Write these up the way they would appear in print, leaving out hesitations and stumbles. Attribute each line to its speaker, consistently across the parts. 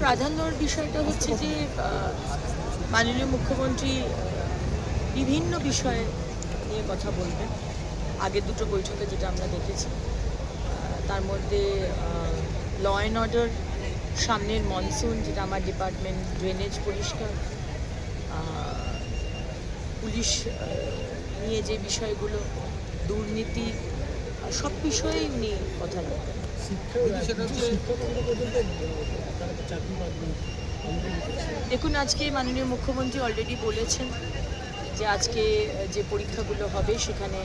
Speaker 1: প্রাধান্যর বিষয়টা হচ্ছে যে মাননীয় মুখ্যমন্ত্রী বিভিন্ন বিষয়ে নিয়ে কথা বলবেন। আগের দুটো বৈঠকে যেটা আমরা দেখেছি, তার মধ্যে ল অ্যান্ড অর্ডার, সামনের মনসুন যেটা আমার ডিপার্টমেন্ট, ড্রেনেজ পরিষ্কার, পুলিশ নিয়ে যে বিষয়গুলো, দুর্নীতি, সব বিষয়েই উনি কথা রাখবেন। দেখুন, আজকে মাননীয় মুখ্যমন্ত্রী অলরেডি বলেছেন যে আজকে যে পরীক্ষাগুলো হবে সেখানে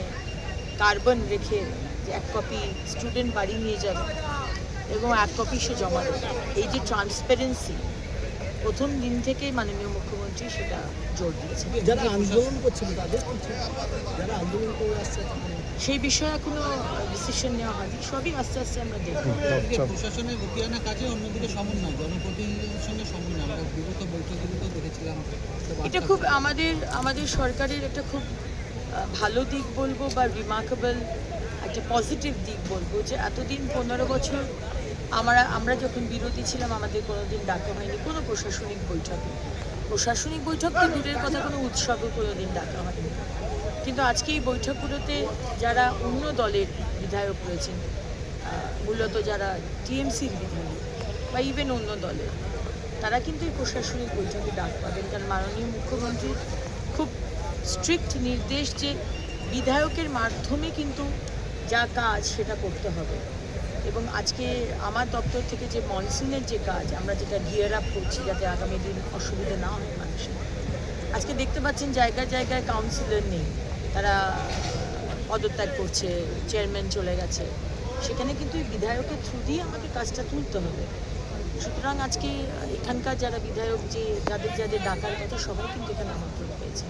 Speaker 1: কার্বন রেখে যে 1 কপি স্টুডেন্ট বাড়ি নিয়ে যাবে এবং 1 কপি সে জমা দেবে। এই যে ট্রান্সপারেন্সি, প্রথম দিন থেকেই মাননীয় মুখ্যমন্ত্রী সেটা জোর দিয়েছেন।
Speaker 2: যারা আন্দোলন করছিল তাদের যারা আন্দোলন করে আসছে
Speaker 1: সেই বিষয়ে এখনো ডিসিশন নেওয়া হয়নি, সবই আস্তে আস্তে আমরা দেখব।
Speaker 3: প্রশাসনের বতিয়ানা কাজে অন্যদিকে সমন্বয়, জনপ্রতিনিধিদের সঙ্গে সমন্বয় আমরা বিগত বৈঠকগুলোতেও দেখেছিলাম।
Speaker 1: এটা খুব আমাদের সরকারের একটা খুব ভালো দিক বলবো, বা রিমার্কেবল একটা পজিটিভ দিক বলবো, যে এতদিন 15 বছর আমরা যখন বিরোধী ছিলাম আমাদের কোনোদিন ডাকা হয়নি কোনো প্রশাসনিক বৈঠক তো দূরের কথা, কোনো উৎসবও কোনোদিন ডাকা হয়নি। কিন্তু আজকে এই বৈঠকগুলোতে যারা অন্য দলের বিধায়ক রয়েছেন, মূলত যারা টিএমসির বিধায়ক বা ইভেন অন্য দলের, তারা কিন্তু এই প্রশাসনিক বৈঠকে ডাক পাবেন। কারণ মাননীয় মুখ্যমন্ত্রীর খুব স্ট্রিক্ট নির্দেশ যে বিধায়কের মাধ্যমে কিন্তু যা কাজ সেটা করতে হবে। এবং আজকে আমার দপ্তর থেকে যে মনসুনের যে কাজ, আমরা যেটা গিয়ার আপ করছি যাতে আগামী দিন অসুবিধা না হয় মানুষের, আজকে দেখতে পাচ্ছেন জায়গায় জায়গায় কাউন্সিলর নেই, তারা পদত্যাগ করছে, চেয়ারম্যান চলে গেছে, সেখানে কিন্তু এই বিধায়কের থ্রু দিয়ে আমাকে কাজটা তুলতে হবে। সুতরাং আজকে এখানকার যারা বিধায়ক, যে যাদের ডাকার কথা, সবাই কিন্তু এখানে আমন্ত্রণ পেয়েছে।